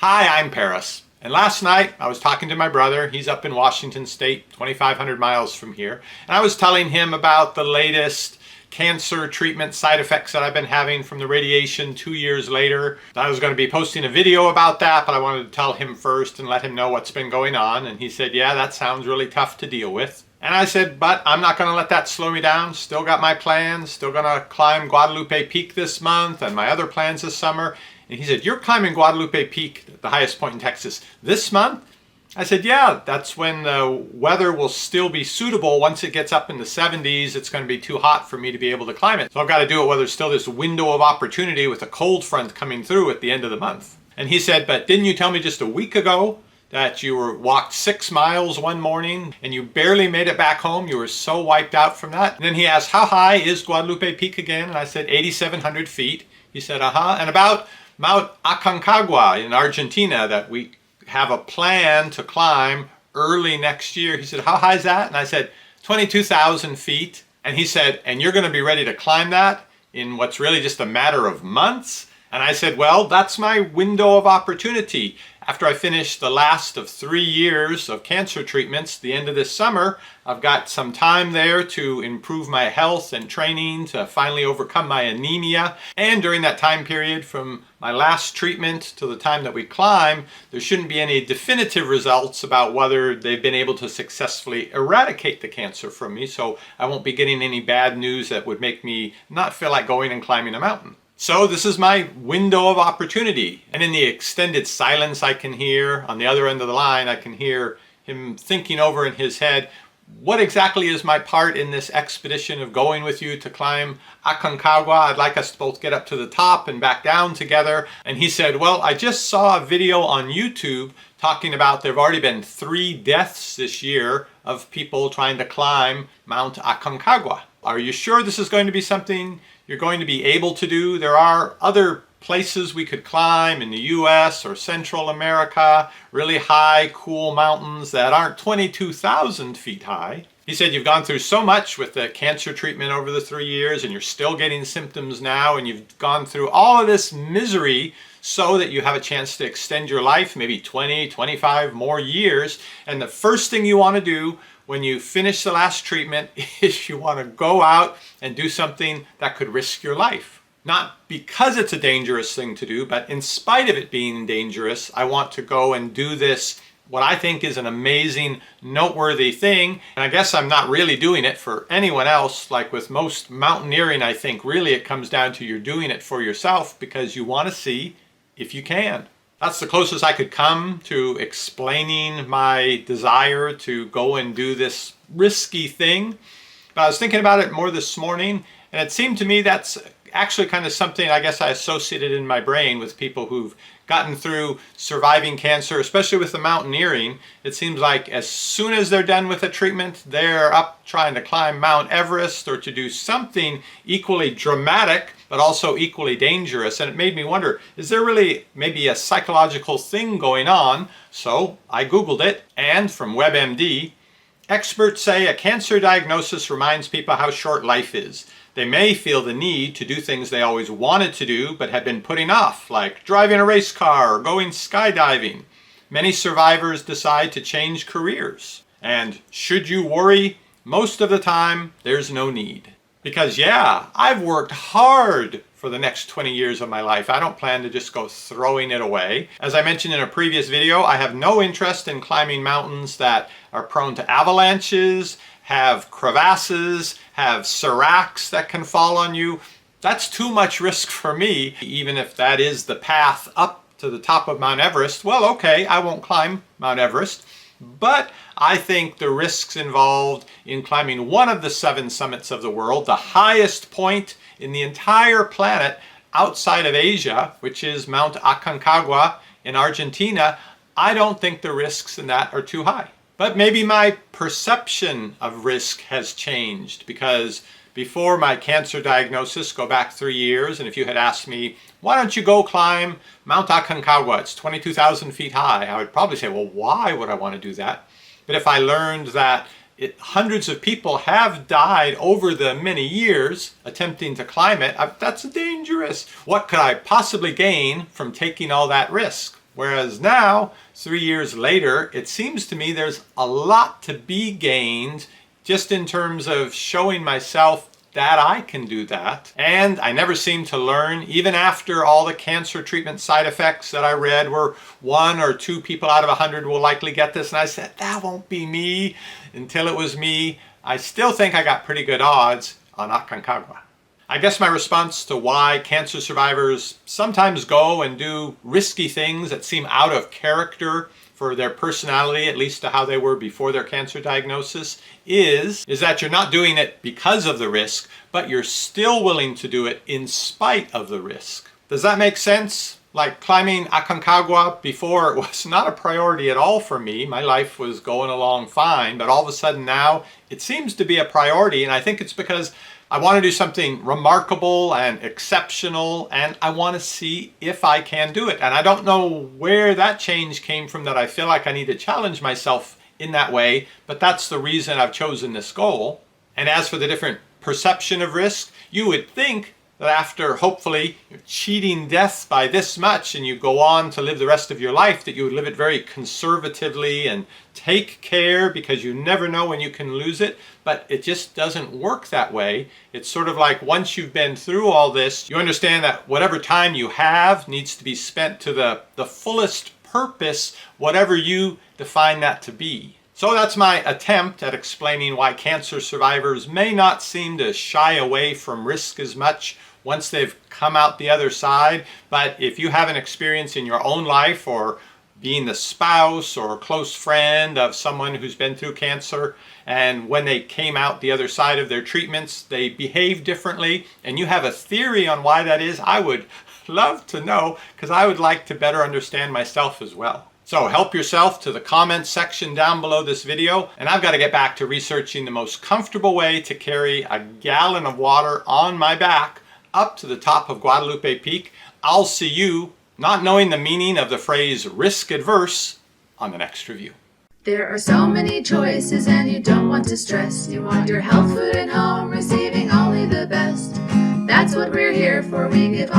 Hi, I'm Paris. And last night I was talking to my brother. He's up in Washington State, 2,500 miles from here. And I was telling him about the latest cancer treatment side effects that I've been having from the radiation 2 years later. I was going to be posting a video about that, but I wanted to tell him first and let him know what's been going on. And he said, yeah, that sounds really tough to deal with. And I said, but I'm not going to let that slow me down. Still got my plans. Still going to climb Guadalupe Peak this month and my other plans this summer. And he said, you're climbing Guadalupe Peak, the highest point in Texas, this month? I said, yeah, that's when the weather will still be suitable. Once it gets up in the 70s, it's going to be too hot for me to be able to climb it. So I've got to do it while there's still this window of opportunity with a cold front coming through at the end of the month. And he said, but didn't you tell me just a week ago that you walked 6 miles one morning and you barely made it back home? You were so wiped out from that. And then he asked, how high is Guadalupe Peak again? And I said, 8,700 feet. He said, and about Mount Aconcagua in Argentina that we have a plan to climb early next year. He said, how high is that? And I said, 22,000 feet. And he said, and you're going to be ready to climb that in what's really just a matter of months? And I said, well, that's my window of opportunity. After I finish the last of 3 years of cancer treatments, the end of this summer, I've got some time there to improve my health and training to finally overcome my anemia. And during that time period from my last treatment to the time that we climb, there shouldn't be any definitive results about whether they've been able to successfully eradicate the cancer from me. So I won't be getting any bad news that would make me not feel like going and climbing a mountain. So this is my window of opportunity. And in the extended silence I can hear, on the other end of the line, I can hear him thinking over in his head, what exactly is my part in this expedition of going with you to climb Aconcagua? I'd like us to both get up to the top and back down together. And he said, well, I just saw a video on YouTube talking about there have already been 3 deaths this year of people trying to climb Mount Aconcagua. Are you sure this is going to be something you're going to be able to do? There are other places we could climb in the US or Central America, really high, cool mountains that aren't 22,000 feet high. He said, you've gone through so much with the cancer treatment over the 3 years and you're still getting symptoms now, and you've gone through all of this misery so that you have a chance to extend your life, maybe 20, 25 more years. And the first thing you want to do when you finish the last treatment is you want to go out and do something that could risk your life. Not because it's a dangerous thing to do, but in spite of it being dangerous, I want to go and do this, what I think is an amazing, noteworthy thing. And I guess I'm not really doing it for anyone else. Like with most mountaineering, I think really it comes down to you're doing it for yourself because you want to see if you can. That's the closest I could come to explaining my desire to go and do this risky thing. But I was thinking about it more this morning, and it seemed to me that's actually kind of something I guess I associated in my brain with people who've gotten through surviving cancer, especially with the mountaineering. It seems like as soon as they're done with a treatment, they're up trying to climb Mount Everest or to do something equally dramatic, but also equally dangerous. And it made me wonder, is there really maybe a psychological thing going on? So I Googled it, and from WebMD, experts say a cancer diagnosis reminds people how short life is. They may feel the need to do things they always wanted to do but had been putting off, like driving a race car or going skydiving. Many survivors decide to change careers. And should you worry? Most of the time, there's no need. Because yeah, I've worked hard for the next 20 years of my life. I don't plan to just go throwing it away. As I mentioned in a previous video, I have no interest in climbing mountains that are prone to avalanches, have crevasses, have seracs that can fall on you. That's too much risk for me. Even if that is the path up to the top of Mount Everest, well, okay, I won't climb Mount Everest. But I think the risks involved in climbing one of the 7 summits of the world, the highest point in the entire planet outside of Asia, which is Mount Aconcagua in Argentina, I don't think the risks in that are too high. But maybe my perception of risk has changed, because before my cancer diagnosis, go back 3 years, and if you had asked me, why don't you go climb Mount Aconcagua? It's 22,000 feet high. I would probably say, well, why would I want to do that? But if I learned that hundreds of people have died over the many years attempting to climb it, that's dangerous. What could I possibly gain from taking all that risk? Whereas now, 3 years later, it seems to me there's a lot to be gained just in terms of showing myself that I can do that. And I never seem to learn, even after all the cancer treatment side effects that I read were 1 or 2 people out of 100 will likely get this. And I said, that won't be me until it was me. I still think I got pretty good odds on Aconcagua. I guess my response to why cancer survivors sometimes go and do risky things that seem out of character for their personality, at least to how they were before their cancer diagnosis, is that you're not doing it because of the risk, but you're still willing to do it in spite of the risk. Does that make sense? Like climbing Aconcagua before, it was not a priority at all for me. My life was going along fine, but all of a sudden now it seems to be a priority, and I think it's because I want to do something remarkable and exceptional, and I want to see if I can do it. And I don't know where that change came from, that I feel like I need to challenge myself in that way, but that's the reason I've chosen this goal. And as for the different perception of risk, you would think that after hopefully cheating death by this much and you go on to live the rest of your life, that you would live it very conservatively and take care, because you never know when you can lose it. But it just doesn't work that way. It's sort of like once you've been through all this, you understand that whatever time you have needs to be spent to the fullest purpose, whatever you define that to be. So that's my attempt at explaining why cancer survivors may not seem to shy away from risk as much once they've come out the other side. But if you have an experience in your own life, or being the spouse or close friend of someone who's been through cancer, and when they came out the other side of their treatments, they behave differently, and you have a theory on why that is, I would love to know, because I would like to better understand myself as well. So help yourself to the comments section down below this video, and I've got to get back to researching the most comfortable way to carry a gallon of water on my back up to the top of Guadalupe Peak. I'll see you, not knowing the meaning of the phrase risk adverse, on the next review. There are so many choices and you don't want to stress. You want your health food at home, receiving only the best. That's what we're here for. We give